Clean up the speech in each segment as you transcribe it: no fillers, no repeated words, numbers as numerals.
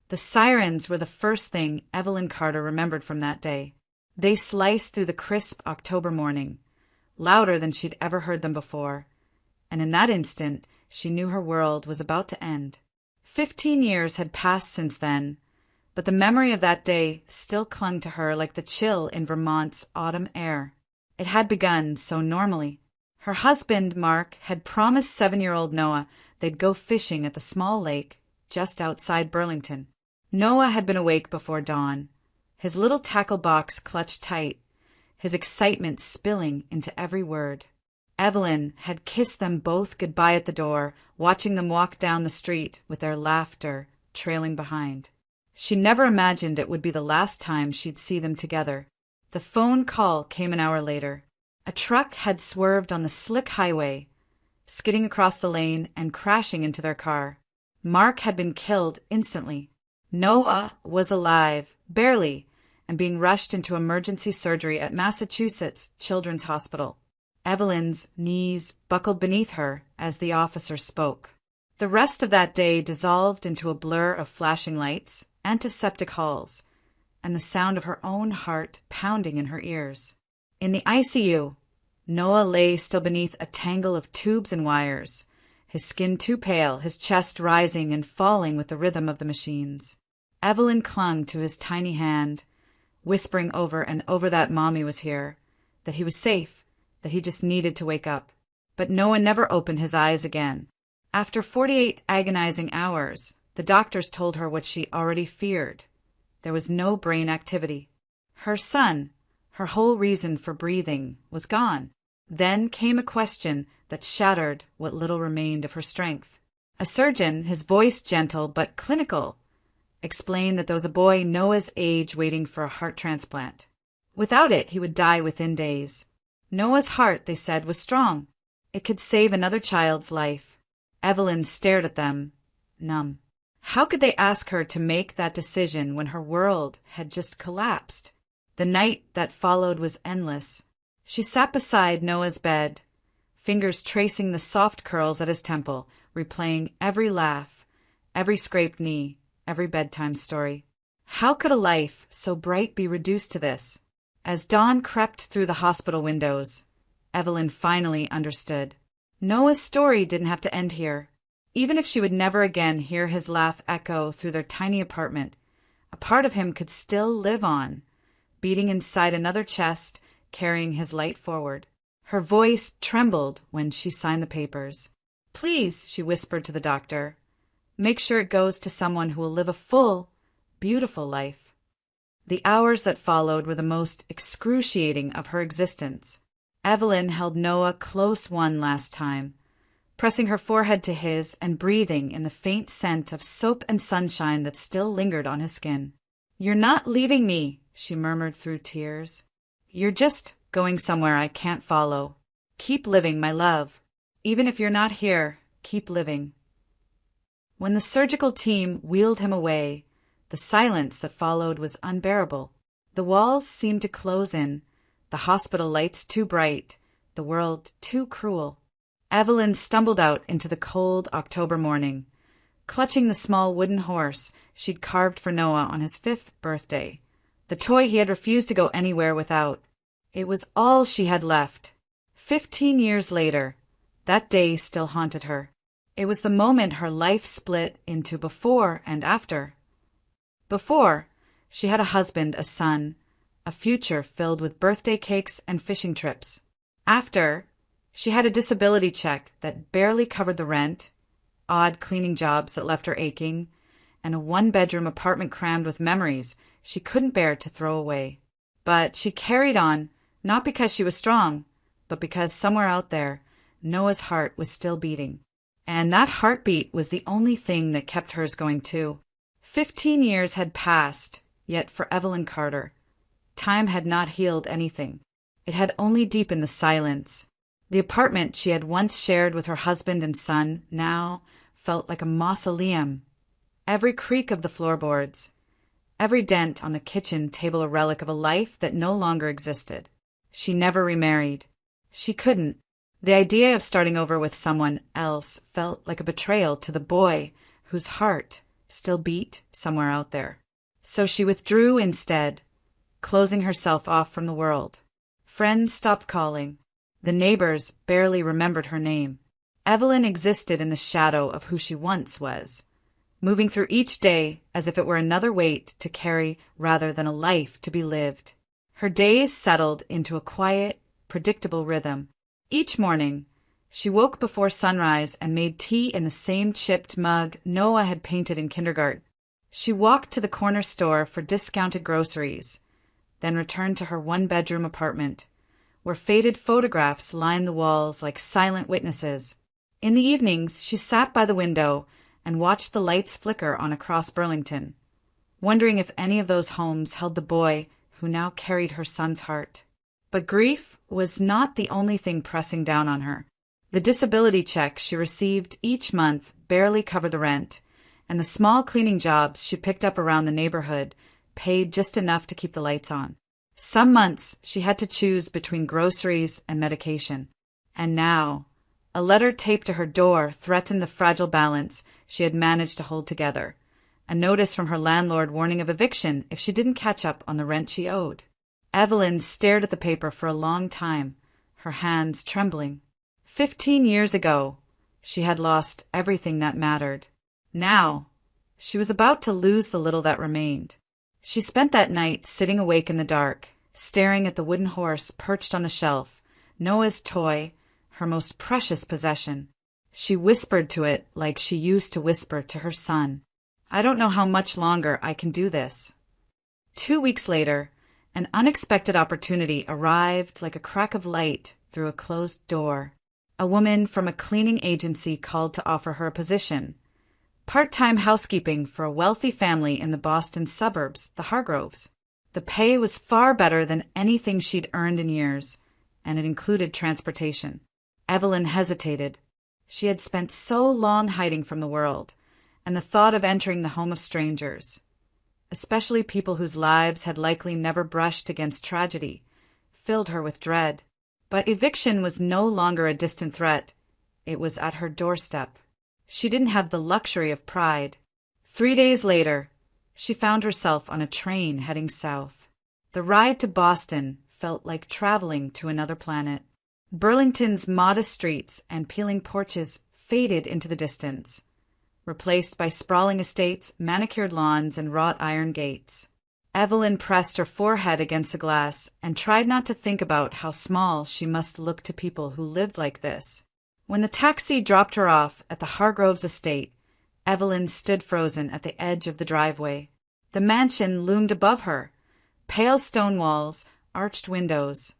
The sirens were the first thing Evelyn Carter remembered from that day. They sliced through the crisp October morning, louder than she'd ever heard them before, and in that instant she knew her world was about to end. 15 years had passed since then, but the memory of that day still clung to her like the chill in Vermont's autumn air. It had begun so normally. Her husband, Mark, had promised 7-year-old Noah they'd go fishing at the small lake just outside Burlington. Noah had been awake before dawn, his little tackle box clutched tight, his excitement spilling into every word. Evelyn had kissed them both goodbye at the door, watching them walk down the street with their laughter trailing behind. She never imagined it would be the last time she'd see them together. The phone call came an hour later. A truck had swerved on the slick highway, skidding across the lane and crashing into their car. Mark had been killed instantly. Noah was alive, barely, and being rushed into emergency surgery at Massachusetts Children's Hospital. Evelyn's knees buckled beneath her as the officer spoke. The rest of that day dissolved into a blur of flashing lights, antiseptic halls, and the sound of her own heart pounding in her ears. In the ICU, Noah lay still beneath a tangle of tubes and wires, his skin too pale, his chest rising and falling with the rhythm of the machines. Evelyn clung to his tiny hand, whispering over and over that Mommy was here, that he was safe, that he just needed to wake up. But Noah never opened his eyes again. After 48 agonizing hours, the doctors told her what she already feared. There was no brain activity. Her son, her whole reason for breathing, was gone. Then came a question that shattered what little remained of her strength. A surgeon, his voice gentle but clinical, explained that there was a boy Noah's age waiting for a heart transplant. Without it, he would die within days. Noah's heart, they said, was strong. It could save another child's life. Evelyn stared at them, numb. How could they ask her to make that decision when her world had just collapsed? The night that followed was endless. She sat beside Noah's bed, fingers tracing the soft curls at his temple, replaying every laugh, every scraped knee, every bedtime story. How could a life so bright be reduced to this? As dawn crept through the hospital windows, Evelyn finally understood. Noah's story didn't have to end here. Even if she would never again hear his laugh echo through their tiny apartment, a part of him could still live on, beating inside another chest, carrying his light forward. Her voice trembled when she signed the papers. "Please," she whispered to the doctor, "make sure it goes to someone who will live a full, beautiful life." The hours that followed were the most excruciating of her existence. Evelyn held Noah close one last time, pressing her forehead to his and breathing in the faint scent of soap and sunshine that still lingered on his skin. "You're not leaving me," she murmured through tears. "You're just going somewhere I can't follow. Keep living, my love. Even if you're not here, keep living." When the surgical team wheeled him away, the silence that followed was unbearable. The walls seemed to close in, the hospital lights too bright, the world too cruel. Evelyn stumbled out into the cold October morning, clutching the small wooden horse she'd carved for Noah on his 5th birthday, the toy he had refused to go anywhere without. It was all she had left. 15 years later, that day still haunted her. It was the moment her life split into before and after. Before, she had a husband, a son, a future filled with birthday cakes and fishing trips. After, she had a disability check that barely covered the rent, odd cleaning jobs that left her aching, and a 1-bedroom apartment crammed with memories she couldn't bear to throw away. But she carried on, not because she was strong, but because somewhere out there, Noah's heart was still beating. And that heartbeat was the only thing that kept hers going too. 15 years had passed, yet for Evelyn Carter, time had not healed anything. It had only deepened the silence. The apartment she had once shared with her husband and son now felt like a mausoleum. Every creak of the floorboards, every dent on the kitchen table a relic of a life that no longer existed. She never remarried. She couldn't. The idea of starting over with someone else felt like a betrayal to the boy whose heart still beat somewhere out there. So she withdrew instead, closing herself off from the world. Friends stopped calling. The neighbors barely remembered her name. Evelyn existed in the shadow of who she once was, moving through each day as if it were another weight to carry rather than a life to be lived. Her days settled into a quiet, predictable rhythm. Each morning, she woke before sunrise and made tea in the same chipped mug Noah had painted in kindergarten. She walked to the corner store for discounted groceries, then returned to her one-bedroom apartment, where faded photographs lined the walls like silent witnesses. In the evenings, she sat by the window and watched the lights flicker on across Burlington, wondering if any of those homes held the boy who now carried her son's heart. But grief was not the only thing pressing down on her. The disability check she received each month barely covered the rent, and the small cleaning jobs she picked up around the neighborhood paid just enough to keep the lights on. Some months she had to choose between groceries and medication. And now, a letter taped to her door threatened the fragile balance she had managed to hold together, a notice from her landlord warning of eviction if she didn't catch up on the rent she owed. Evelyn stared at the paper for a long time, her hands trembling. 15 years ago, she had lost everything that mattered. Now, she was about to lose the little that remained. She spent that night sitting awake in the dark, staring at the wooden horse perched on the shelf, Noah's toy, her most precious possession. She whispered to it like she used to whisper to her son, "I don't know how much longer I can do this." 2 weeks later, an unexpected opportunity arrived like a crack of light through a closed door. A woman from a cleaning agency called to offer her a position. Part-time housekeeping for a wealthy family in the Boston suburbs, the Hargroves. The pay was far better than anything she'd earned in years, and it included transportation. Evelyn hesitated. She had spent so long hiding from the world, and the thought of entering the home of strangers, especially people whose lives had likely never brushed against tragedy, filled her with dread. But eviction was no longer a distant threat. It was at her doorstep. She didn't have the luxury of pride. 3 days later, she found herself on a train heading south. The ride to Boston felt like traveling to another planet. Burlington's modest streets and peeling porches faded into the distance, replaced by sprawling estates, manicured lawns, and wrought iron gates. Evelyn pressed her forehead against the glass and tried not to think about how small she must look to people who lived like this. When the taxi dropped her off at the Hargroves estate, Evelyn stood frozen at the edge of the driveway. The mansion loomed above her, pale stone walls, arched windows,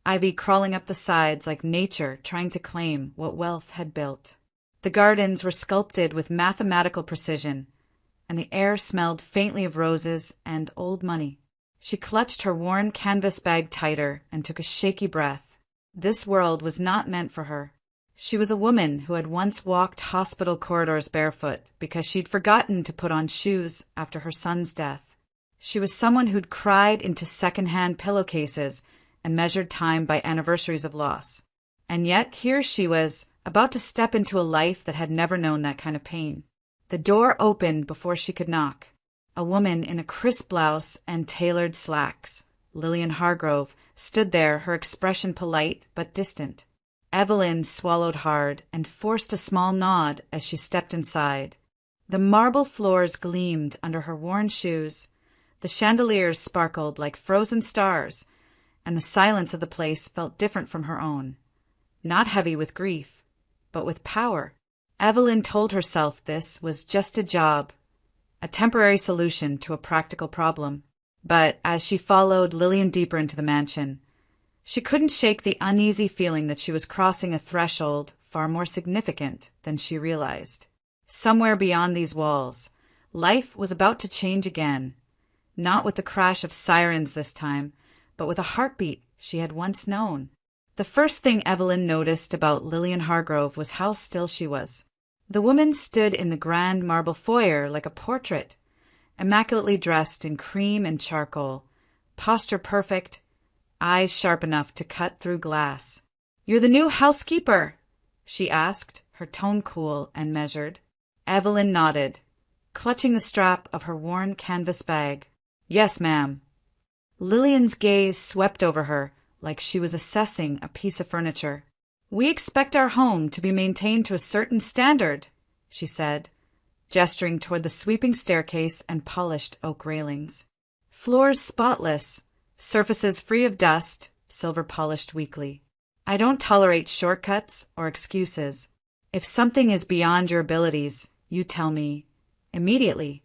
ivy crawling up the sides like nature trying to claim what wealth had built. The gardens were sculpted with mathematical precision, and the air smelled faintly of roses and old money. She clutched her worn canvas bag tighter and took a shaky breath. This world was not meant for her. She was a woman who had once walked hospital corridors barefoot because she'd forgotten to put on shoes after her son's death. She was someone who'd cried into second-hand pillowcases and measured time by anniversaries of loss. And yet here she was, about to step into a life that had never known that kind of pain. The door opened before she could knock. A woman in a crisp blouse and tailored slacks, Lillian Hargrove, stood there, her expression polite but distant. Evelyn swallowed hard and forced a small nod as she stepped inside. The marble floors gleamed under her worn shoes, the chandeliers sparkled like frozen stars, and the silence of the place felt different from her own. Not heavy with grief, but with power. Evelyn told herself this was just a job, a temporary solution to a practical problem. But as she followed Lillian deeper into the mansion, she couldn't shake the uneasy feeling that she was crossing a threshold far more significant than she realized. Somewhere beyond these walls, life was about to change again, not with the crash of sirens this time, but with a heartbeat she had once known. The first thing Evelyn noticed about Lillian Hargrove was how still she was. The woman stood in the grand marble foyer like a portrait, immaculately dressed in cream and charcoal, posture perfect, eyes sharp enough to cut through glass. "You're the new housekeeper?" she asked, her tone cool and measured. Evelyn nodded. clutching the strap of her worn canvas bag. "Yes, ma'am." Lillian's gaze swept over her like she was assessing a piece of furniture. "We expect our home to be maintained to a certain standard," she said, gesturing toward the sweeping staircase and polished oak railings. "Floors spotless, surfaces free of dust, silver polished weekly. I don't tolerate shortcuts or excuses. If something is beyond your abilities, you tell me. Immediately."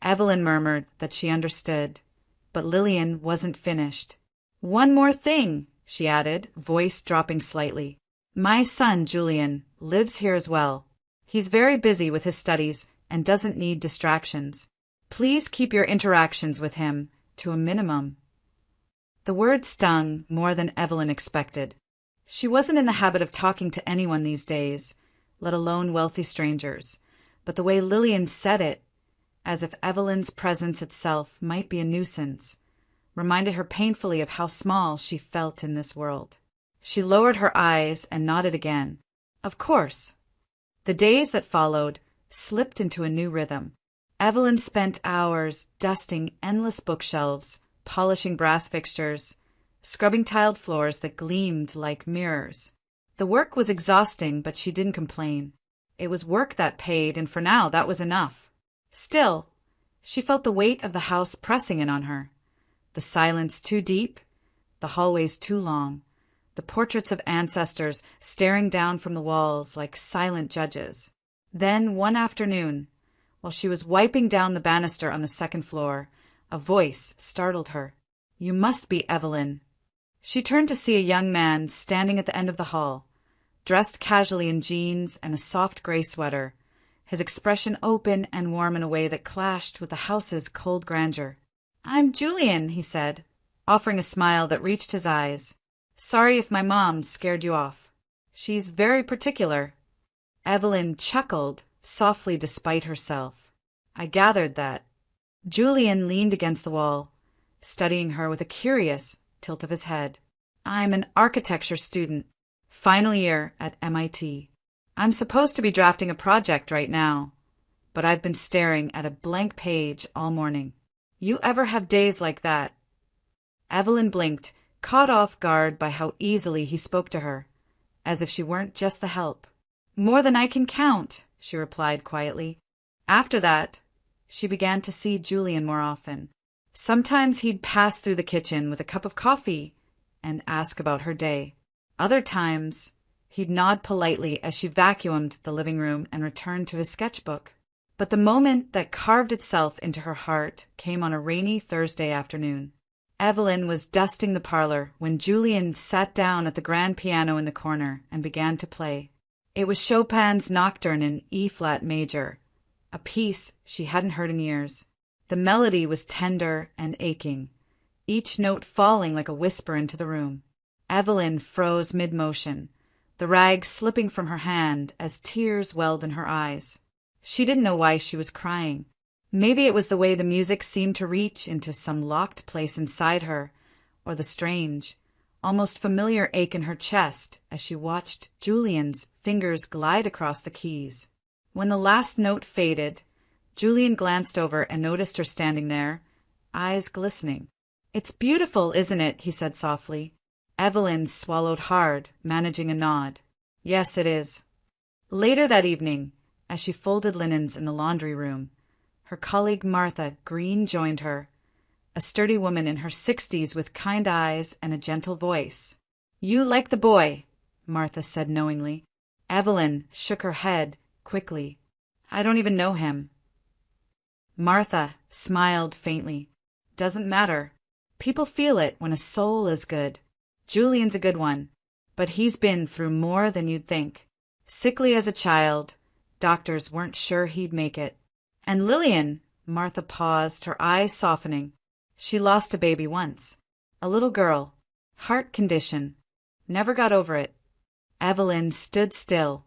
Evelyn murmured that she understood, but Lillian wasn't finished. "One more thing," she added, voice dropping slightly. "My son, Julian, lives here as well. He's very busy with his studies and doesn't need distractions. Please keep your interactions with him to a minimum." The word stung more than Evelyn expected. She wasn't in the habit of talking to anyone these days, let alone wealthy strangers, but the way Lillian said it, as if Evelyn's presence itself might be a nuisance, reminded her painfully of how small she felt in this world. She lowered her eyes and nodded again. "Of course." The days that followed slipped into a new rhythm. Evelyn spent hours dusting endless bookshelves, polishing brass fixtures, scrubbing tiled floors that gleamed like mirrors. The work was exhausting, but she didn't complain. It was work that paid, and for now that was enough. Still, she felt the weight of the house pressing in on her. The silence too deep, the hallways too long, the portraits of ancestors staring down from the walls like silent judges. Then, one afternoon, while she was wiping down the banister on the second floor, a voice startled her. "You must be Evelyn." She turned to see a young man standing at the end of the hall, dressed casually in jeans and a soft gray sweater, his expression open and warm in a way that clashed with the house's cold grandeur. "I'm Julian," he said, offering a smile that reached his eyes. "Sorry if my mom scared you off. She's very particular." Evelyn chuckled softly despite herself. "I gathered that." Julian leaned against the wall, studying her with a curious tilt of his head. "I'm an architecture student, final year at MIT. I'm supposed to be drafting a project right now, but I've been staring at a blank page all morning. You ever have days like that?" Evelyn blinked, caught off guard by how easily he spoke to her, as if she weren't just the help. "More than I can count," she replied quietly. After that, she began to see Julian more often. Sometimes he'd pass through the kitchen with a cup of coffee and ask about her day. Other times, he'd nod politely as she vacuumed the living room and returned to his sketchbook. But the moment that carved itself into her heart came on a rainy Thursday afternoon. Evelyn was dusting the parlor when Julian sat down at the grand piano in the corner and began to play. It was Chopin's Nocturne in E-flat major, a piece she hadn't heard in years. The melody was tender and aching, each note falling like a whisper into the room. Evelyn froze mid-motion, the rag slipping from her hand as tears welled in her eyes. She didn't know why she was crying. Maybe it was the way the music seemed to reach into some locked place inside her, or the strange, almost familiar ache in her chest as she watched Julian's fingers glide across the keys. When the last note faded, Julian glanced over and noticed her standing there, eyes glistening. "It's beautiful, isn't it?" he said softly. Evelyn swallowed hard, managing a nod. "Yes, it is." Later that evening, as she folded linens in the laundry room, her colleague Martha Green joined her, a sturdy woman in her 60s with kind eyes and a gentle voice. "You like the boy," Martha said knowingly. Evelyn shook her head quickly. "I don't even know him." Martha smiled faintly. "Doesn't matter. People feel it when a soul is good. Julian's a good one, but he's been through more than you'd think. Sickly as a child, doctors weren't sure he'd make it. And Lillian," Martha paused, her eyes softening. "She lost a baby once. A little girl. Heart condition. Never got over it." Evelyn stood still,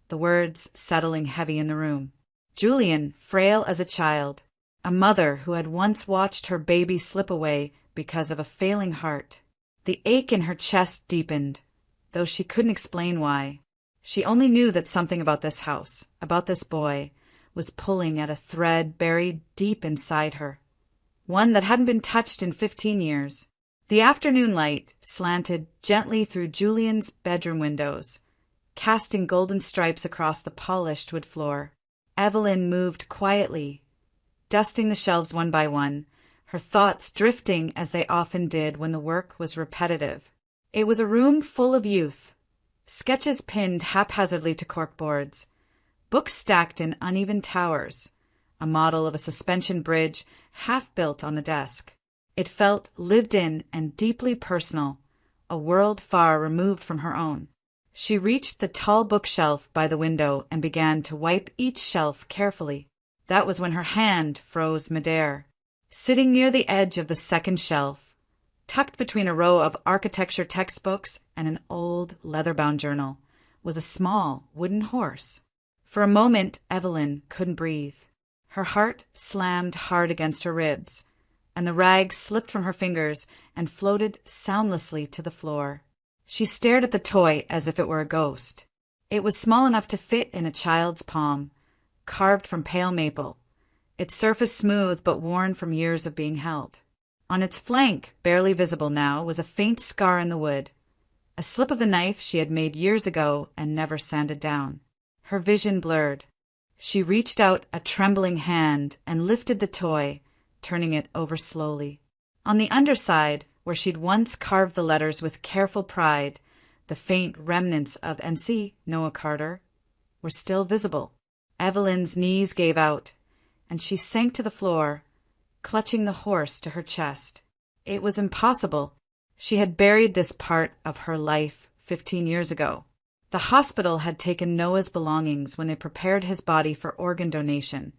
the words settling heavy in the room. Julian, frail as a child, a mother who had once watched her baby slip away because of a failing heart. The ache in her chest deepened, though she couldn't explain why. She only knew that something about this house, about this boy, was pulling at a thread buried deep inside her, one that hadn't been touched in 15 years. The afternoon light slanted gently through Julian's bedroom windows, casting golden stripes across the polished wood floor. Evelyn moved quietly, dusting the shelves one by one, her thoughts drifting as they often did when the work was repetitive. It was a room full of youth, sketches pinned haphazardly to corkboards, books stacked in uneven towers, a model of a suspension bridge half built on the desk. It felt lived in and deeply personal, a world far removed from her own. She reached the tall bookshelf by the window and began to wipe each shelf carefully. That was when her hand froze midair. Sitting near the edge of the second shelf, tucked between a row of architecture textbooks and an old leather-bound journal, was a small wooden horse. For a moment, Evelyn couldn't breathe. Her heart slammed hard against her ribs, and the rag slipped from her fingers and floated soundlessly to the floor. She stared at the toy as if it were a ghost. It was small enough to fit in a child's palm, carved from pale maple, its surface smooth but worn from years of being held. On its flank, barely visible now, was a faint scar in the wood, a slip of the knife she had made years ago and never sanded down. Her vision blurred. She reached out a trembling hand and lifted the toy, turning it over slowly. On the underside, where she'd once carved the letters with careful pride, the faint remnants of "N.C. Noah Carter" were still visible. Evelyn's knees gave out, and she sank to the floor, clutching the horse to her chest. It was impossible. She had buried this part of her life 15 years ago. The hospital had taken Noah's belongings when they prepared his body for organ donation,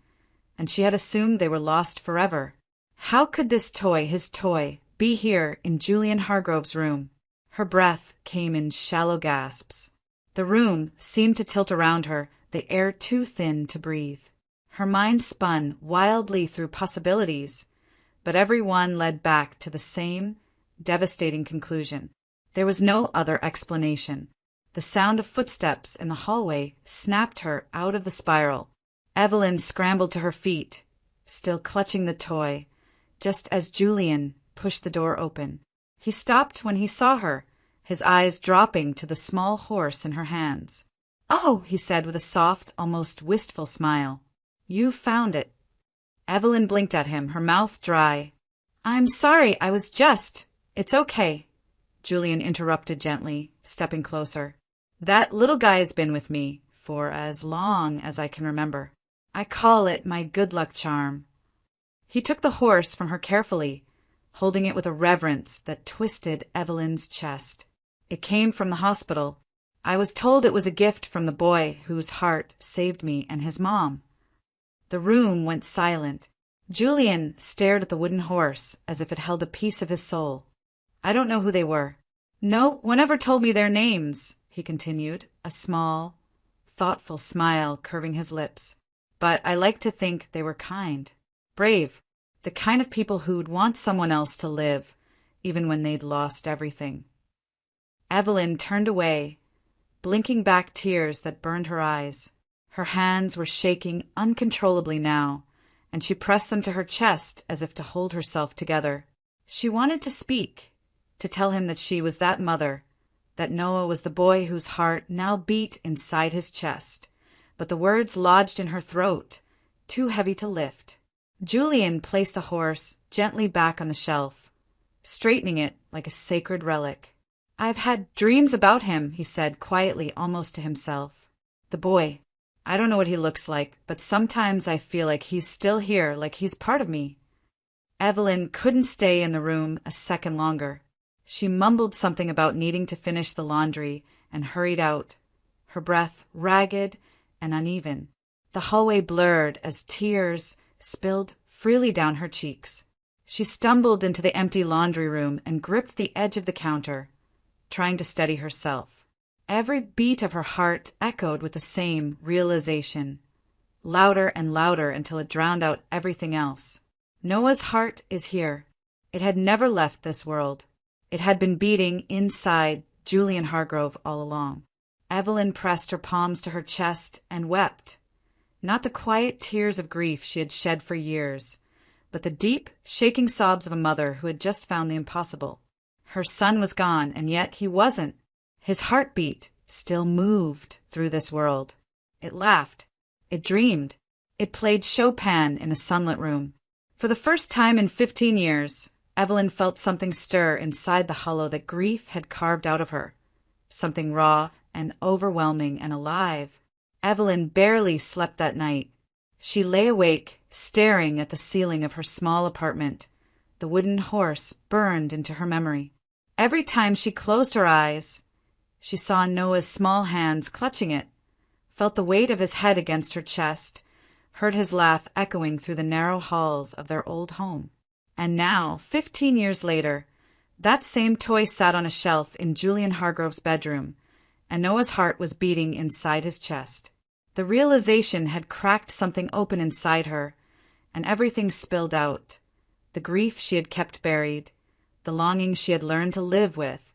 and she had assumed they were lost forever. How could this toy, his toy, be here in Julian Hargrove's room? Her breath came in shallow gasps. The room seemed to tilt around her, the air too thin to breathe. Her mind spun wildly through possibilities, but every one led back to the same devastating conclusion. There was no other explanation. The sound of footsteps in the hallway snapped her out of the spiral. Evelyn scrambled to her feet, still clutching the toy, just as Julian pushed the door open. He stopped when he saw her, his eyes dropping to the small horse in her hands. "Oh," he said with a soft, almost wistful smile. "You found it." Evelyn blinked at him, her mouth dry. "I'm sorry, I was just— It's okay," Julian interrupted gently, stepping closer. "That little guy's been with me for as long as I can remember. I call it my good luck charm." He took the horse from her carefully, holding it with a reverence that twisted Evelyn's chest. "It came from the hospital. I was told it was a gift from the boy whose heart saved me and his mom." The room went silent. Julian stared at the wooden horse as if it held a piece of his soul. "I don't know who they were. No one ever told me their names," he continued, a small, thoughtful smile curving his lips. "But I like to think they were kind, brave, the kind of people who'd want someone else to live, even when they'd lost everything." Evelyn turned away, blinking back tears that burned her eyes. Her hands were shaking uncontrollably now, and she pressed them to her chest as if to hold herself together. She wanted to speak, to tell him that she was that mother, that Noah was the boy whose heart now beat inside his chest, but the words lodged in her throat, too heavy to lift. Julian placed the horse gently back on the shelf, straightening it like a sacred relic. "I've had dreams about him," he said quietly, almost to himself. "The boy. I don't know what he looks like, but sometimes I feel like he's still here, like he's part of me." Evelyn couldn't stay in the room a second longer. She mumbled something about needing to finish the laundry and hurried out, her breath ragged and uneven. The hallway blurred as tears spilled freely down her cheeks. She stumbled into the empty laundry room and gripped the edge of the counter, trying to steady herself. Every beat of her heart echoed with the same realization, louder and louder until it drowned out everything else. Noah's heart is here. It had never left this world. It had been beating inside Julian Hargrove all along. Evelyn pressed her palms to her chest and wept, Not the quiet tears of grief she had shed for years, but the deep, shaking sobs of a mother who had just found the impossible. Her son was gone, and yet he wasn't. His heartbeat still moved through this world. It laughed. It dreamed. It played Chopin in a sunlit room. For the first time in 15 years, Evelyn felt something stir inside the hollow that grief had carved out of her. Something raw and overwhelming and alive. Evelyn barely slept that night. She lay awake, staring at the ceiling of her small apartment. The wooden horse burned into her memory. Every time she closed her eyes, she saw Noah's small hands clutching it, felt the weight of his head against her chest, heard his laugh echoing through the narrow halls of their old home. And now, 15 years later, that same toy sat on a shelf in Julian Hargrove's bedroom, and Noah's heart was beating inside his chest. The realization had cracked something open inside her, and everything spilled out. The grief she had kept buried, the longing she had learned to live with,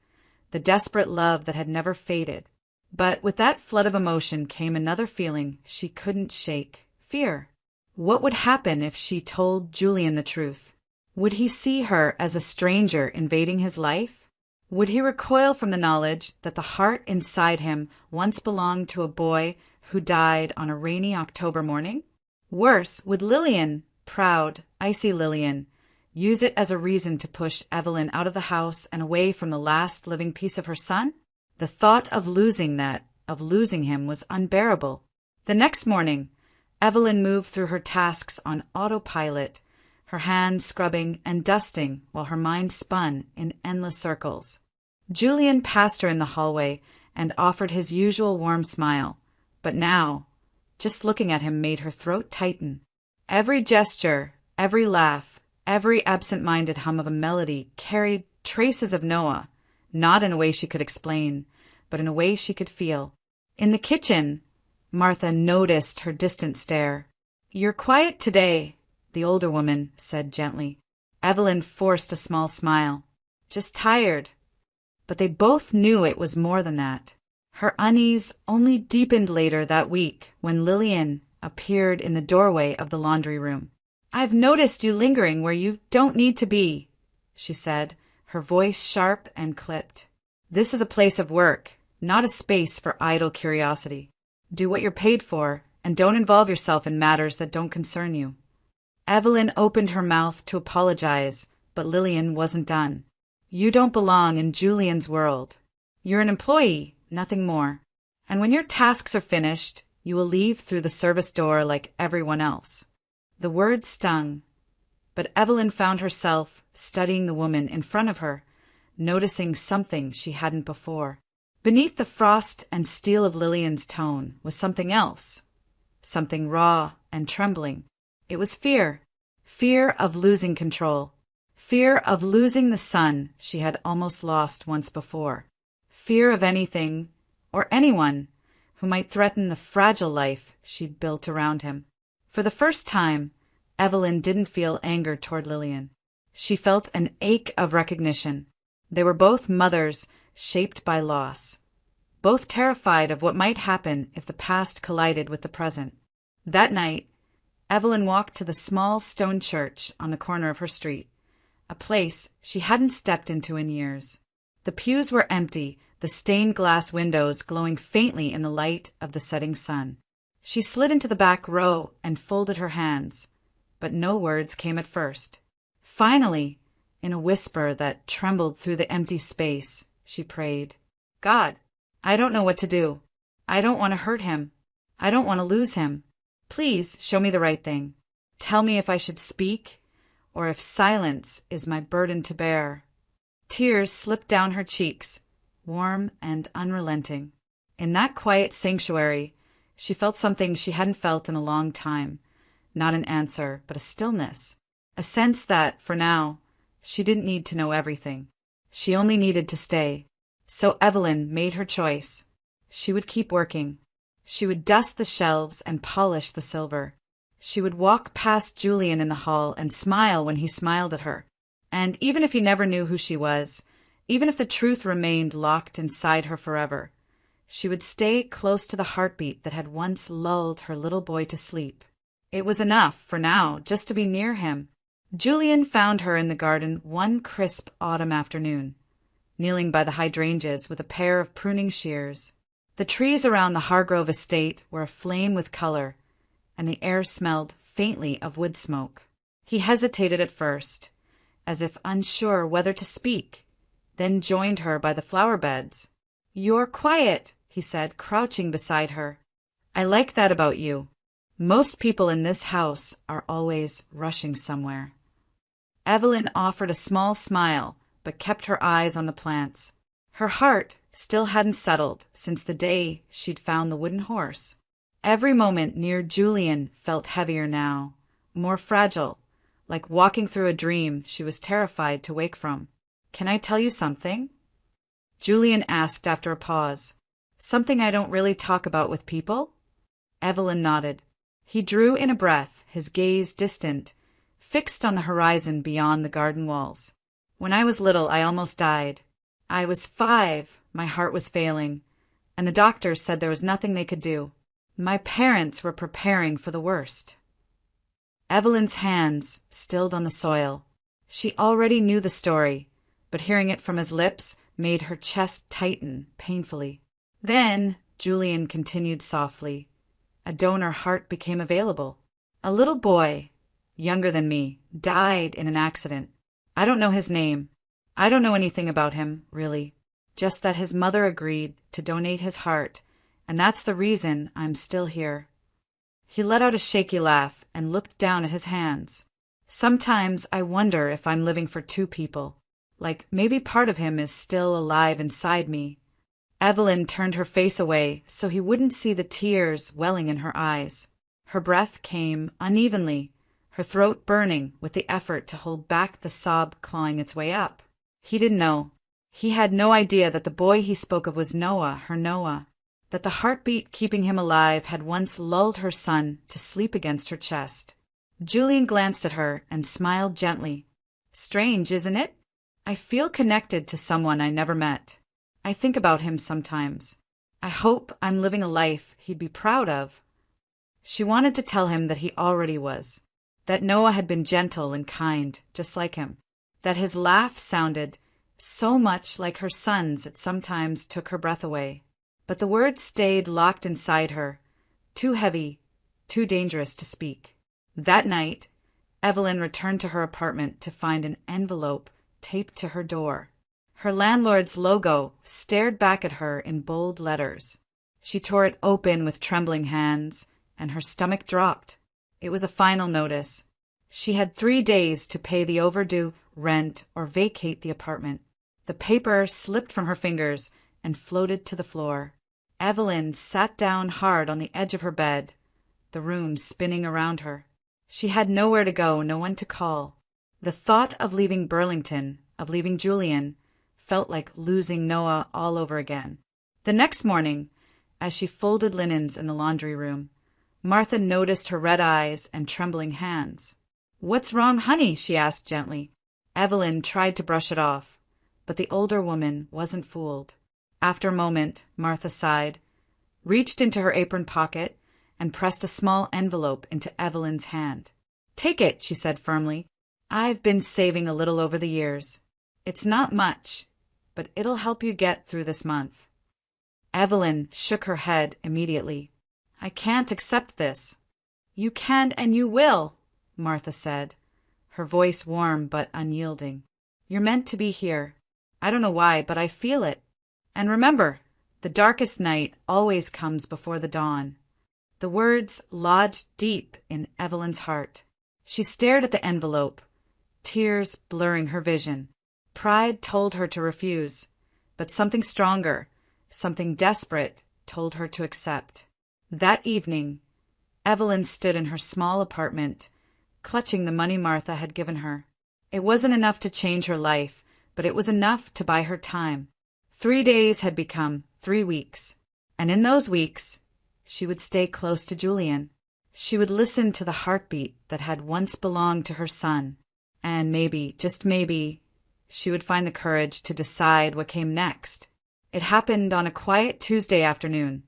the desperate love that had never faded. But with that flood of emotion came another feeling she couldn't shake: fear. What would happen if she told Julian the truth? Would he see her as a stranger invading his life? Would he recoil from the knowledge that the heart inside him once belonged to a boy who died on a rainy October morning? Worse, would Lillian, proud, icy Lillian, use it as a reason to push Evelyn out of the house and away from the last living piece of her son? The thought of losing him was unbearable. The next morning, Evelyn moved through her tasks on autopilot, her hands scrubbing and dusting while her mind spun in endless circles. Julian passed her in the hallway and offered his usual warm smile, but now, just looking at him made her throat tighten. Every gesture, every laugh, every absent-minded hum of a melody carried traces of Noah, not in a way she could explain, but in a way she could feel. In the kitchen, Martha noticed her distant stare. "You're quiet today," the older woman said gently. Evelyn forced a small smile. "Just tired." But they both knew it was more than that. Her unease only deepened later that week when Lillian appeared in the doorway of the laundry room. "I've noticed you lingering where you don't need to be," she said, her voice sharp and clipped. "This is a place of work, not a space for idle curiosity. Do what you're paid for, and don't involve yourself in matters that don't concern you." Evelyn opened her mouth to apologize, but Lillian wasn't done. "You don't belong in Julian's world. You're an employee, nothing more. And when your tasks are finished, you will leave through the service door like everyone else." The word stung, but Evelyn found herself studying the woman in front of her, noticing something she hadn't before. Beneath the frost and steel of Lillian's tone was something else, something raw and trembling. It was fear. Fear of losing control. Fear of losing the son she had almost lost once before. Fear of anything, or anyone, who might threaten the fragile life she'd built around him. For the first time, Evelyn didn't feel anger toward Lillian. She felt an ache of recognition. They were both mothers shaped by loss, both terrified of what might happen if the past collided with the present. That night, Evelyn walked to the small stone church on the corner of her street, a place she hadn't stepped into in years. The pews were empty, the stained glass windows glowing faintly in the light of the setting sun. She slid into the back row and folded her hands, but no words came at first. Finally, in a whisper that trembled through the empty space, she prayed, "God, I don't know what to do. I don't want to hurt him. I don't want to lose him. Please show me the right thing. Tell me if I should speak, or if silence is my burden to bear." Tears slipped down her cheeks, warm and unrelenting. In that quiet sanctuary, she felt something she hadn't felt in a long time. Not an answer, but a stillness. A sense that, for now, she didn't need to know everything. She only needed to stay. So Evelyn made her choice. She would keep working. She would dust the shelves and polish the silver. She would walk past Julian in the hall and smile when he smiled at her. And even if he never knew who she was, even if the truth remained locked inside her forever, She would stay close to the heartbeat that had once lulled her little boy to sleep. It was enough, for now, just to be near him. Julian found her in the garden one crisp autumn afternoon, kneeling by the hydrangeas with a pair of pruning shears. The trees around the Hargrove estate were aflame with color, and the air smelled faintly of wood smoke. He hesitated at first, as if unsure whether to speak, then joined her by the flower beds. "You're quiet," he said, crouching beside her. "I like that about you. Most people in this house are always rushing somewhere." Evelyn offered a small smile, but kept her eyes on the plants. Her heart still hadn't settled since the day she'd found the wooden horse. Every moment near Julian felt heavier now, more fragile, like walking through a dream she was terrified to wake from. "Can I tell you something?" Julian asked after a pause. "Something I don't really talk about with people?" Evelyn nodded. He drew in a breath, his gaze distant, fixed on the horizon beyond the garden walls. "When I was little, I almost died. I was 5, my heart was failing, and the doctors said there was nothing they could do. My parents were preparing for the worst." Evelyn's hands stilled on the soil. She already knew the story, but hearing it from his lips made her chest tighten painfully. "Then," Julian continued softly, "a donor heart became available. A little boy, younger than me, died in an accident. I don't know his name. I don't know anything about him, really. Just that his mother agreed to donate his heart, and that's the reason I'm still here." He let out a shaky laugh and looked down at his hands. "Sometimes I wonder if I'm living for 2 people. Like maybe part of him is still alive inside me." Evelyn turned her face away so he wouldn't see the tears welling in her eyes. Her breath came unevenly, her throat burning with the effort to hold back the sob clawing its way up. He didn't know. He had no idea that the boy he spoke of was Noah, her Noah, that the heartbeat keeping him alive had once lulled her son to sleep against her chest. Julian glanced at her and smiled gently. "Strange, isn't it? I feel connected to someone I never met. I think about him sometimes. I hope I'm living a life he'd be proud of." She wanted to tell him that he already was, that Noah had been gentle and kind, just like him, that his laugh sounded so much like her son's it sometimes took her breath away. But the words stayed locked inside her, too heavy, too dangerous to speak. That night, Evelyn returned to her apartment to find an envelope taped to her door. Her landlord's logo stared back at her in bold letters. She tore it open with trembling hands, and her stomach dropped. It was a final notice. She had 3 days to pay the overdue rent or vacate the apartment. The paper slipped from her fingers and floated to the floor. Evelyn sat down hard on the edge of her bed, the room spinning around her. She had nowhere to go, no one to call. The thought of leaving Burlington, of leaving Julian, felt like losing Noah all over again. The next morning, as she folded linens in the laundry room, Martha noticed her red eyes and trembling hands. "What's wrong, honey?" she asked gently. Evelyn tried to brush it off, but the older woman wasn't fooled. After a moment, Martha sighed, reached into her apron pocket, and pressed a small envelope into Evelyn's hand. "Take it," she said firmly. "I've been saving a little over the years. It's not much, but it'll help you get through this month." Evelyn shook her head immediately. "I can't accept this." "You can and you will," Martha said, her voice warm but unyielding. "You're meant to be here. I don't know why, but I feel it. And remember, the darkest night always comes before the dawn." The words lodged deep in Evelyn's heart. She stared at the envelope, tears blurring her vision. Pride told her to refuse, but something stronger, something desperate, told her to accept. That evening, Evelyn stood in her small apartment, clutching the money Martha had given her. It wasn't enough to change her life, but it was enough to buy her time. 3 days had become 3 weeks, and in those weeks, she would stay close to Julian. She would listen to the heartbeat that had once belonged to her son, and maybe, just maybe, she would find the courage to decide what came next. It happened on a quiet Tuesday afternoon,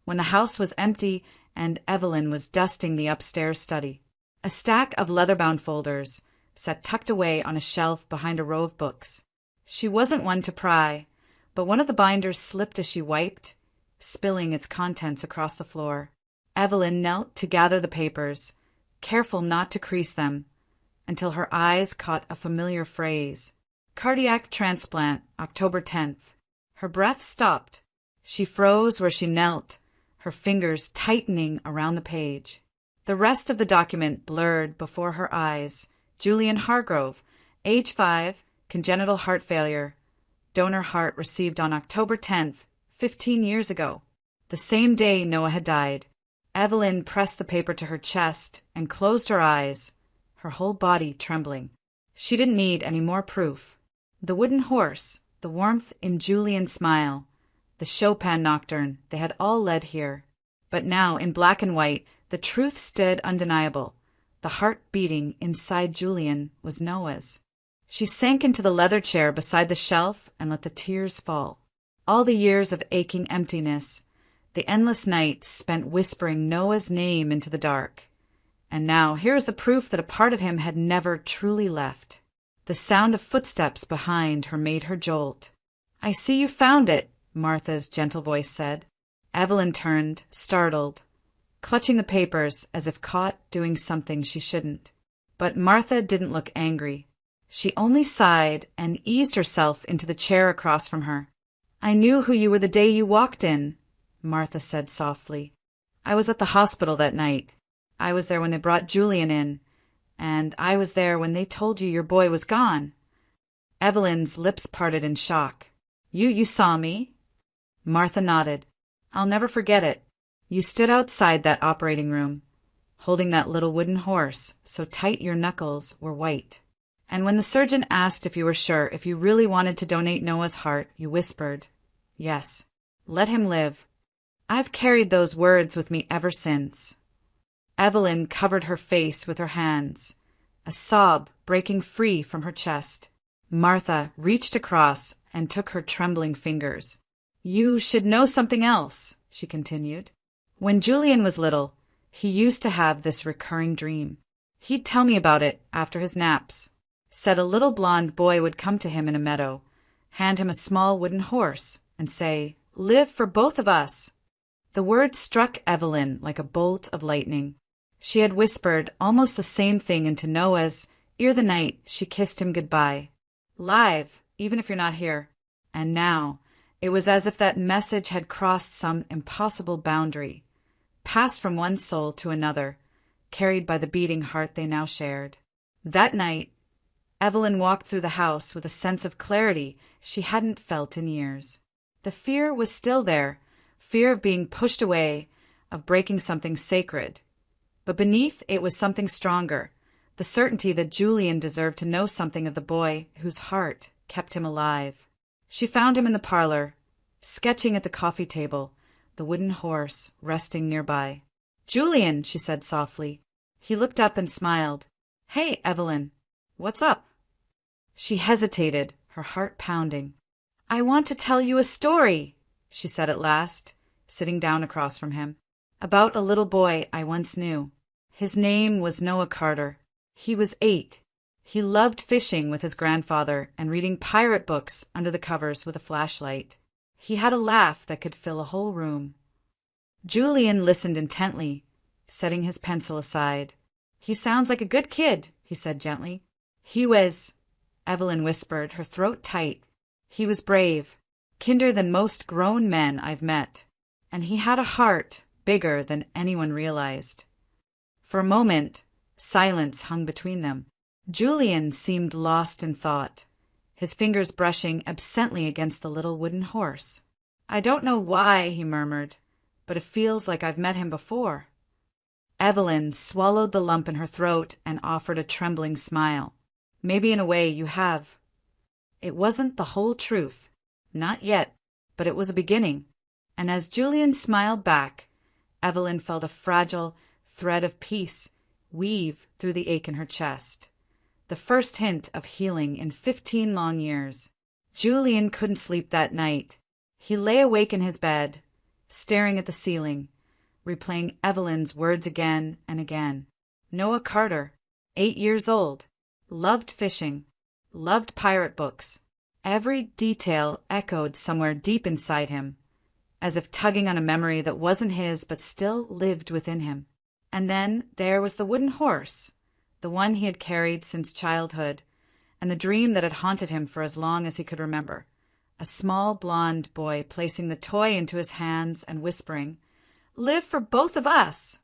when the house was empty and Evelyn was dusting the upstairs study. A stack of leather-bound folders sat tucked away on a shelf behind a row of books. She wasn't one to pry, but one of the binders slipped as she wiped, spilling its contents across the floor. Evelyn knelt to gather the papers, careful not to crease them, until her eyes caught a familiar phrase. Cardiac transplant, October 10th. Her breath stopped. She froze where she knelt, her fingers tightening around the page. The rest of the document blurred before her eyes. Julian Hargrove, age 5, congenital heart failure. Donor heart received on October 10th, 15 years ago, the same day Noah had died. Evelyn pressed the paper to her chest and closed her eyes, her whole body trembling. She didn't need any more proof. The wooden horse, the warmth in Julian's smile, the Chopin nocturne, they had all led here. But now, in black and white, the truth stood undeniable. The heart beating inside Julian was Noah's. She sank into the leather chair beside the shelf and let the tears fall. All the years of aching emptiness, the endless nights spent whispering Noah's name into the dark. And now here is the proof that a part of him had never truly left. The sound of footsteps behind her made her jolt. "I see you found it," Martha's gentle voice said. Evelyn turned, startled, clutching the papers as if caught doing something she shouldn't. But Martha didn't look angry. She only sighed and eased herself into the chair across from her. "I knew who you were the day you walked in," Martha said softly. "I was at the hospital that night. I was there when they brought Julian in, and I was there when they told you your boy was gone." Evelyn's lips parted in shock. You saw me?" Martha nodded. "I'll never forget it. You stood outside that operating room, holding that little wooden horse so tight your knuckles were white. And when the surgeon asked if you were sure if you really wanted to donate Noah's heart, you whispered, 'Yes, let him live.' I've carried those words with me ever since." Evelyn covered her face with her hands, a sob breaking free from her chest. Martha reached across and took her trembling fingers. "You should know something else," she continued. "When Julian was little, he used to have this recurring dream. He'd tell me about it after his naps. Said a little blonde boy would come to him in a meadow, hand him a small wooden horse, and say, 'Live for both of us.'" The word struck Evelyn like a bolt of lightning. She had whispered almost the same thing into Noah's ear the night she kissed him goodbye. "Live, even if you're not here." And now, it was as if that message had crossed some impossible boundary, passed from one soul to another, carried by the beating heart they now shared. That night, Evelyn walked through the house with a sense of clarity she hadn't felt in years. The fear was still there, fear of being pushed away, of breaking something sacred. But beneath it was something stronger, the certainty that Julian deserved to know something of the boy whose heart kept him alive. She found him in the parlor, sketching at the coffee table, the wooden horse resting nearby. "Julian," she said softly. He looked up and smiled. "Hey, Evelyn, what's up?" She hesitated, her heart pounding. "I want to tell you a story," she said at last, sitting down across from him, "about a little boy I once knew. His name was Noah Carter. He was 8. He loved fishing with his grandfather and reading pirate books under the covers with a flashlight. He had a laugh that could fill a whole room." Julian listened intently, setting his pencil aside. "He sounds like a good kid," he said gently. "He was," Evelyn whispered, her throat tight. "He was brave, kinder than most grown men I've met. And he had a heart bigger than anyone realized." For a moment, silence hung between them. Julian seemed lost in thought, his fingers brushing absently against the little wooden horse. "I don't know why," he murmured, "but it feels like I've met him before." Evelyn swallowed the lump in her throat and offered a trembling smile. "Maybe in a way you have." It wasn't the whole truth. Not yet, but it was a beginning. And as Julian smiled back, Evelyn felt a fragile thread of peace weave through the ache in her chest. The first hint of healing in 15 long years. Julian couldn't sleep that night. He lay awake in his bed, staring at the ceiling, replaying Evelyn's words again and again. Noah Carter, 8 years old, loved fishing, loved pirate books. Every detail echoed somewhere deep inside him, as if tugging on a memory that wasn't his but still lived within him. And then there was the wooden horse, the one he had carried since childhood, and the dream that had haunted him for as long as he could remember. A small blonde boy placing the toy into his hands and whispering, "Live for both of us."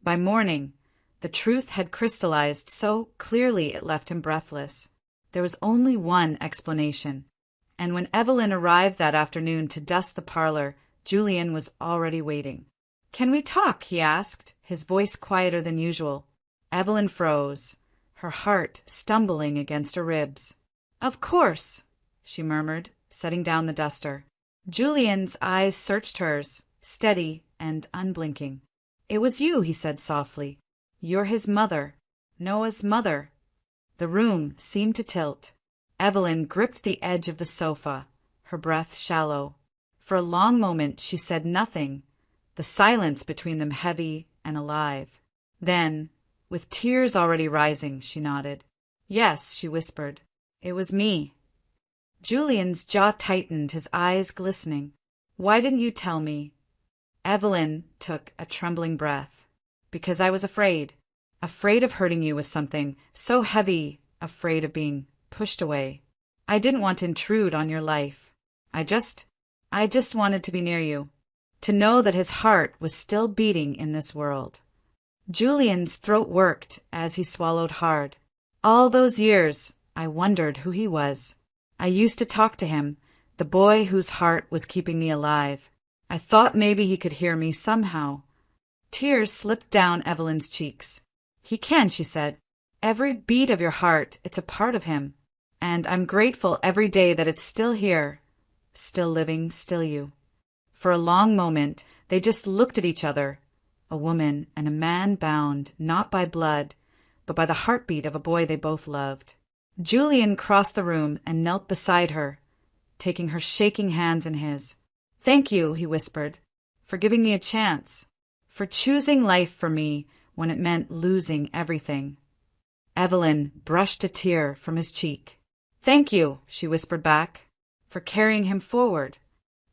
By morning, the truth had crystallized so clearly it left him breathless. There was only one explanation. And when Evelyn arrived that afternoon to dust the parlor, Julian was already waiting. "Can we talk?" he asked, his voice quieter than usual. Evelyn froze, her heart stumbling against her ribs. "Of course," she murmured, setting down the duster. Julian's eyes searched hers, steady and unblinking. "It was you," he said softly. "You're his mother, Noah's mother." The room seemed to tilt. Evelyn gripped the edge of the sofa, her breath shallow. For a long moment she said nothing, the silence between them heavy and alive. Then, with tears already rising, she nodded. "Yes," she whispered. "It was me." Julian's jaw tightened, his eyes glistening. "Why didn't you tell me?" Evelyn took a trembling breath. "Because I was afraid. Afraid of hurting you with something so heavy, afraid of being pushed away. I didn't want to intrude on your life. I just wanted to be near you, to know that his heart was still beating in this world." Julian's throat worked as he swallowed hard. "All those years, I wondered who he was. I used to talk to him, the boy whose heart was keeping me alive. I thought maybe he could hear me somehow." Tears slipped down Evelyn's cheeks. "He can," she said. "Every beat of your heart, it's a part of him. And I'm grateful every day that it's still here, still living, still you." For a long moment, they just looked at each other, a woman and a man bound, not by blood, but by the heartbeat of a boy they both loved. Julian crossed the room and knelt beside her, taking her shaking hands in his. "Thank you," he whispered, "for giving me a chance, for choosing life for me when it meant losing everything." Evelyn brushed a tear from his cheek. "Thank you," she whispered back, "for carrying him forward."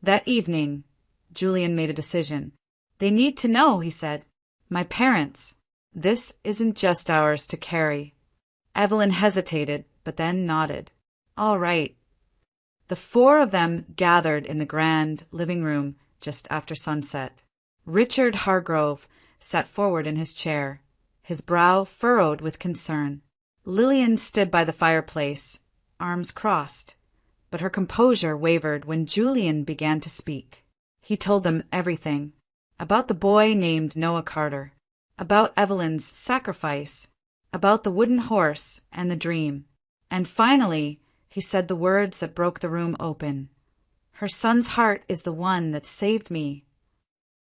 That evening, Julian made a decision. "They need to know," he said. "My parents. This isn't just ours to carry." Evelyn hesitated, but then nodded. "All right." The four of them gathered in the grand living room just after sunset. Richard Hargrove sat forward in his chair, his brow furrowed with concern. Lillian stood by the fireplace, arms crossed, but her composure wavered when Julian began to speak. He told them everything, about the boy named Noah Carter, about Evelyn's sacrifice, about the wooden horse and the dream. And finally, he said the words that broke the room open. "Her son's heart is the one that saved me."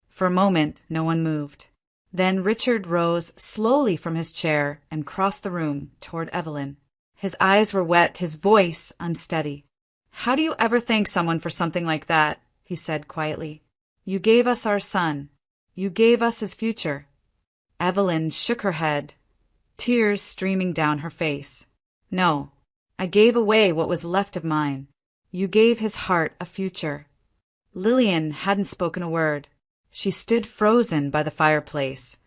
For a moment, no one moved. Then Richard rose slowly from his chair and crossed the room toward Evelyn. His eyes were wet, his voice unsteady. "How do you ever thank someone for something like that?" he said quietly. "You gave us our son. You gave us his future." Evelyn shook her head, tears streaming down her face. "No, I gave away what was left of mine. You gave his heart a future." Lillian hadn't spoken a word. She stood frozen by the fireplace,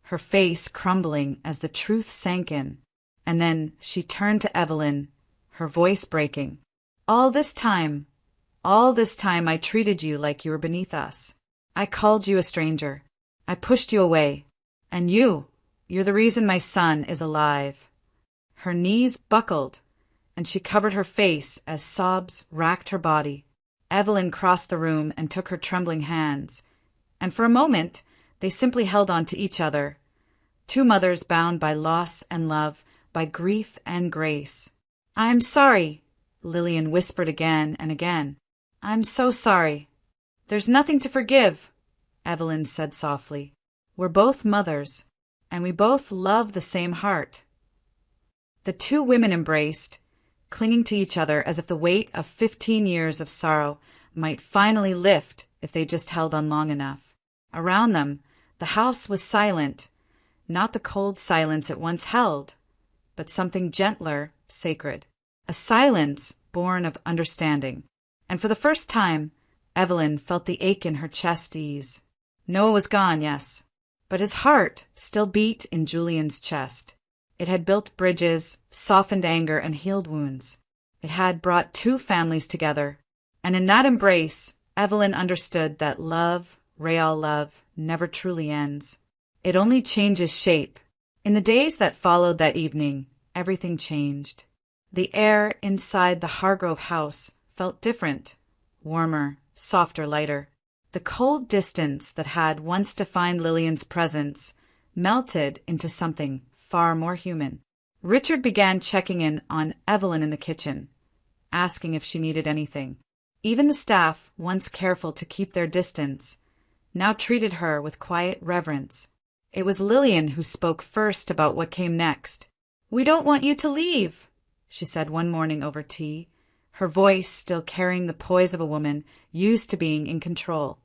her face crumbling as the truth sank in. And then she turned to Evelyn, her voice breaking. All this time I treated you like you were beneath us. I called you a stranger. I pushed you away. And you're the reason my son is alive." Her knees buckled, and she covered her face as sobs racked her body. Evelyn crossed the room and took her trembling hands, and for a moment they simply held on to each other, two mothers bound by loss and love, by grief and grace. "I'm sorry," Lillian whispered again and again. "I'm so sorry." "There's nothing to forgive," Evelyn said softly. "We're both mothers, and we both love the same heart." The two women embraced, clinging to each other as if the weight of 15 years of sorrow might finally lift if they just held on long enough. Around them, the house was silent, not the cold silence it once held, but something gentler, sacred. A silence born of understanding. And for the first time, Evelyn felt the ache in her chest ease. Noah was gone, yes, but his heart still beat in Julian's chest. It had built bridges, softened anger, and healed wounds. It had brought two families together, and in that embrace, Evelyn understood that love, real love, never truly ends. It only changes shape. In the days that followed that evening, everything changed. The air inside the Hargrove house felt different, warmer, softer, lighter. The cold distance that had once defined Lillian's presence melted into something far more human. Richard began checking in on Evelyn in the kitchen, asking if she needed anything. Even the staff, once careful to keep their distance, now treated her with quiet reverence. It was Lillian who spoke first about what came next. "We don't want you to leave," she said one morning over tea, her voice still carrying the poise of a woman used to being in control,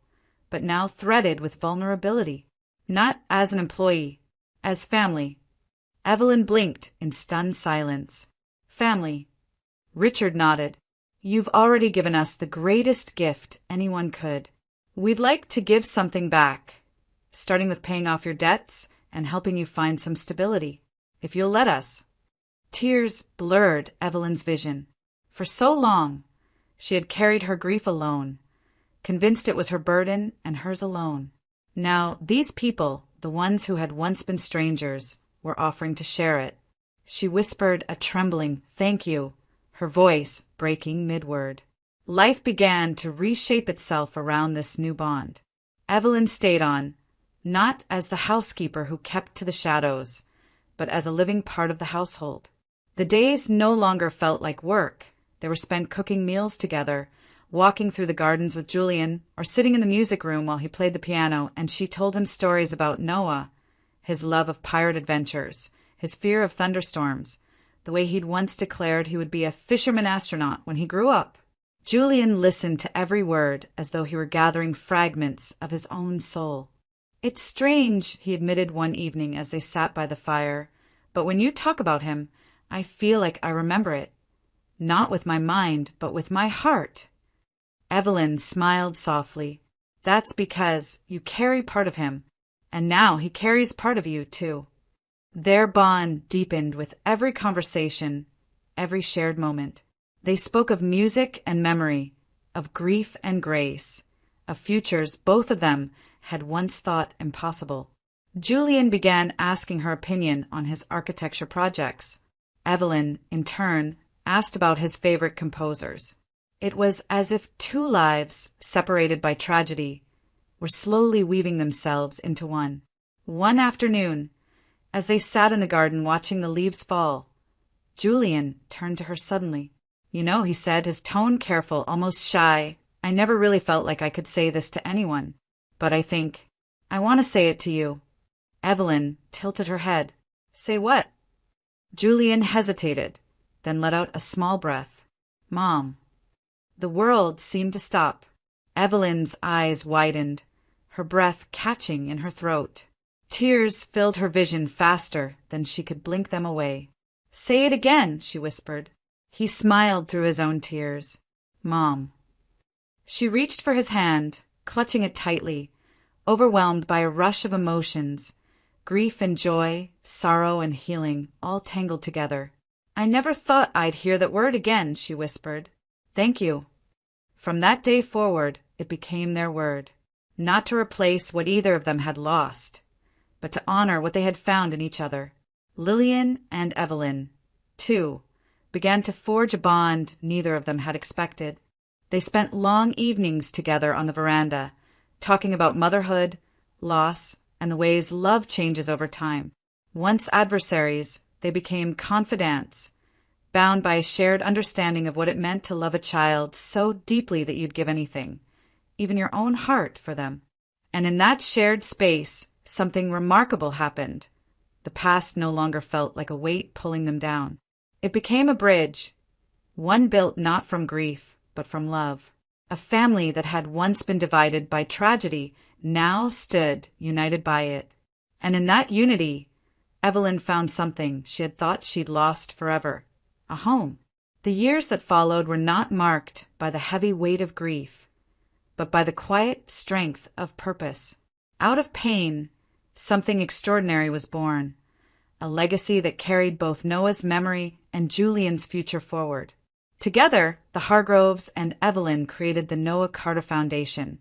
but now threaded with vulnerability. Not as an employee, as family. Evelyn blinked in stunned silence. "Family." Richard nodded. "You've already given us the greatest gift anyone could. We'd like to give something back, starting with paying off your debts and helping you find some stability, if you'll let us." Tears blurred Evelyn's vision. For so long, she had carried her grief alone, convinced it was her burden and hers alone. Now, these people, the ones who had once been strangers, were offering to share it. She whispered a trembling "thank you," her voice breaking mid-word. Life began to reshape itself around this new bond. Evelyn stayed on, not as the housekeeper who kept to the shadows, but as a living part of the household. The days no longer felt like work. They were spent cooking meals together, walking through the gardens with Julian, or sitting in the music room while he played the piano and she told him stories about Noah, his love of pirate adventures, his fear of thunderstorms, the way he'd once declared he would be a fisherman astronaut when he grew up. Julian listened to every word as though he were gathering fragments of his own soul. "It's strange," he admitted one evening as they sat by the fire, "but when you talk about him, I feel like I remember it. Not with my mind, but with my heart." Evelyn smiled softly. "That's because you carry part of him, and now he carries part of you, too." Their bond deepened with every conversation, every shared moment. They spoke of music and memory, of grief and grace, of futures both of them had once thought impossible. Julian began asking her opinion on his architecture projects. Evelyn, in turn, asked about his favorite composers. It was as if two lives, separated by tragedy, were slowly weaving themselves into one. One afternoon, as they sat in the garden watching the leaves fall, Julian turned to her suddenly. "You know," he said, his tone careful, almost shy, "I never really felt like I could say this to anyone. But I think I want to say it to you." Evelyn tilted her head. "Say what?" Julian hesitated, then let out a small breath. "Mom." The world seemed to stop. Evelyn's eyes widened, her breath catching in her throat. Tears filled her vision faster than she could blink them away. "Say it again," she whispered. He smiled through his own tears. "Mom." She reached for his hand, clutching it tightly, overwhelmed by a rush of emotions, grief and joy, sorrow and healing, all tangled together. "I never thought I'd hear that word again," she whispered. "Thank you." From that day forward, it became their word, not to replace what either of them had lost, but to honor what they had found in each other. Lillian and Evelyn, too, began to forge a bond neither of them had expected. They spent long evenings together on the veranda, talking about motherhood, loss, and the ways love changes over time. Once adversaries, they became confidants, bound by a shared understanding of what it meant to love a child so deeply that you'd give anything, even your own heart, for them. And in that shared space, something remarkable happened. The past no longer felt like a weight pulling them down. It became a bridge, one built not from grief, but from love. A family that had once been divided by tragedy now stood united by it. And in that unity, Evelyn found something she had thought she'd lost forever: a home. The years that followed were not marked by the heavy weight of grief, but by the quiet strength of purpose. Out of pain, something extraordinary was born, a legacy that carried both Noah's memory and Julian's future forward. Together, the Hargroves and Evelyn created the Noah Carter Foundation,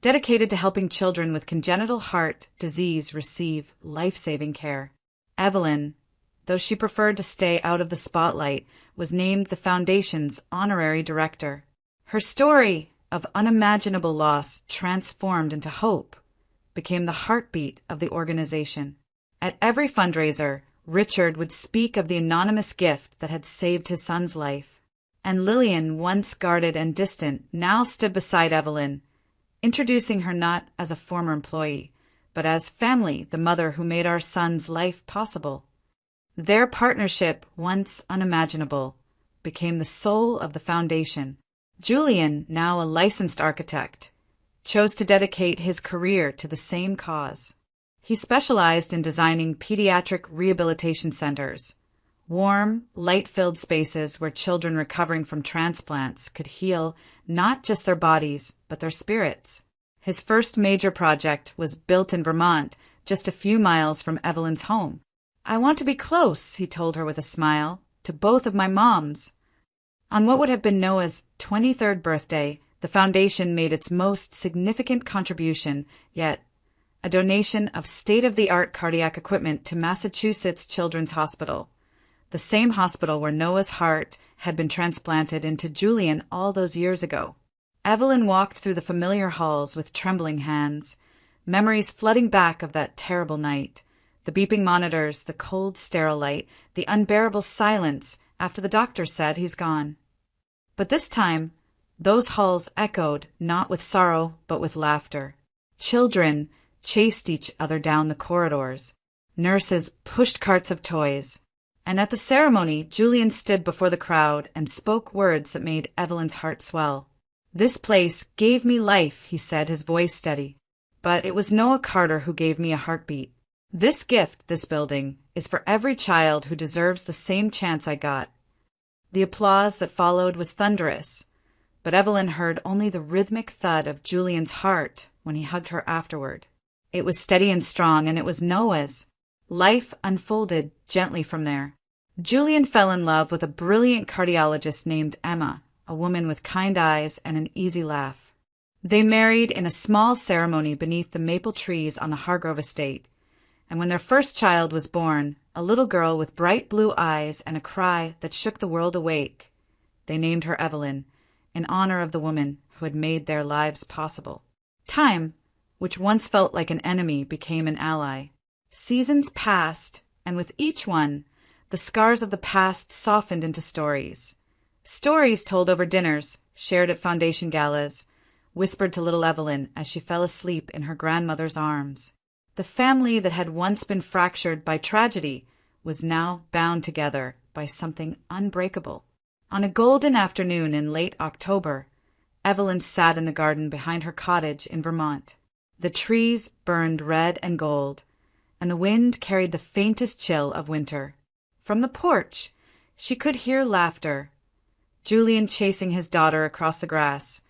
dedicated to helping children with congenital heart disease receive life-saving care. Evelyn, though she preferred to stay out of the spotlight, was named the foundation's honorary director. Her story of unimaginable loss transformed into hope became the heartbeat of the organization. At every fundraiser, Richard would speak of the anonymous gift that had saved his son's life. And Lillian, once guarded and distant, now stood beside Evelyn, introducing her not as a former employee, but as family, the mother who made our son's life possible. Their partnership, once unimaginable, became the soul of the foundation. Julian, now a licensed architect, chose to dedicate his career to the same cause. He specialized in designing pediatric rehabilitation centers, warm, light-filled spaces where children recovering from transplants could heal not just their bodies, but their spirits. His first major project was built in Vermont, just a few miles from Evelyn's home. "I want to be close," he told her with a smile, "to both of my moms." On what would have been Noah's 23rd birthday, the foundation made its most significant contribution yet, a donation of state-of-the-art cardiac equipment to Massachusetts Children's Hospital, the same hospital where Noah's heart had been transplanted into Julian all those years ago. Evelyn walked through the familiar halls with trembling hands, memories flooding back of that terrible night, the beeping monitors, the cold, sterile light, the unbearable silence after the doctor said he's gone. But this time, those halls echoed not with sorrow but with laughter. Children chased each other down the corridors. Nurses pushed carts of toys. And at the ceremony, Julian stood before the crowd and spoke words that made Evelyn's heart swell. "This place gave me life," he said, his voice steady. "But it was Noah Carter who gave me a heartbeat. This gift, this building, is for every child who deserves the same chance I got." The applause that followed was thunderous, but Evelyn heard only the rhythmic thud of Julian's heart when he hugged her afterward. It was steady and strong, and it was Noah's. Life unfolded gently from there. Julian fell in love with a brilliant cardiologist named Emma, a woman with kind eyes and an easy laugh. They married in a small ceremony beneath the maple trees on the Hargrove estate, and when their first child was born, a little girl with bright blue eyes and a cry that shook the world awake, they named her Evelyn, in honor of the woman who had made their lives possible. Time, which once felt like an enemy, became an ally. Seasons passed, and with each one, the scars of the past softened into stories. Stories told over dinners, shared at foundation galas, whispered to little Evelyn as she fell asleep in her grandmother's arms. The family that had once been fractured by tragedy was now bound together by something unbreakable. On a golden afternoon in late October, Evelyn sat in the garden behind her cottage in Vermont. The trees burned red and gold, and the wind carried the faintest chill of winter. From the porch, she could hear laughter, Julian chasing his daughter across the grass,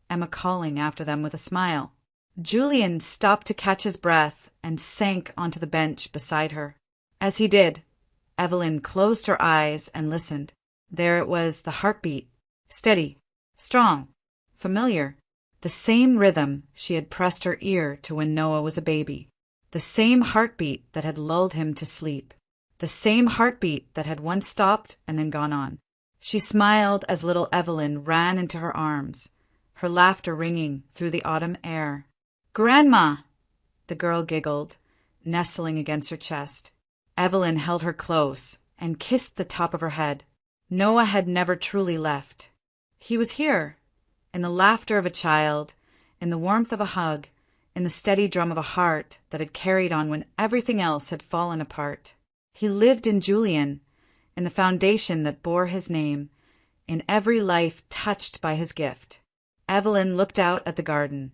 Emma calling after them with a smile. Julian stopped to catch his breath and sank onto the bench beside her. As he did, Evelyn closed her eyes and listened. There it was, the heartbeat, steady, strong, familiar. The same rhythm she had pressed her ear to when Noah was a baby. The same heartbeat that had lulled him to sleep. The same heartbeat that had once stopped and then gone on. She smiled as little Evelyn ran into her arms, her laughter ringing through the autumn air. "Grandma!" the girl giggled, nestling against her chest. Evelyn held her close and kissed the top of her head. Noah had never truly left. He was here, in the laughter of a child, in the warmth of a hug, in the steady drum of a heart that had carried on when everything else had fallen apart. He lived in Julian, in the foundation that bore his name, in every life touched by his gift. Evelyn looked out at the garden,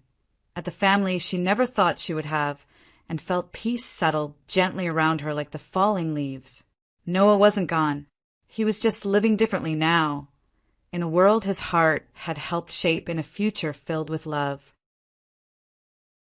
at the family she never thought she would have, and felt peace settle gently around her like the falling leaves. Noah wasn't gone. He was just living differently now, in a world his heart had helped shape in a future filled with love.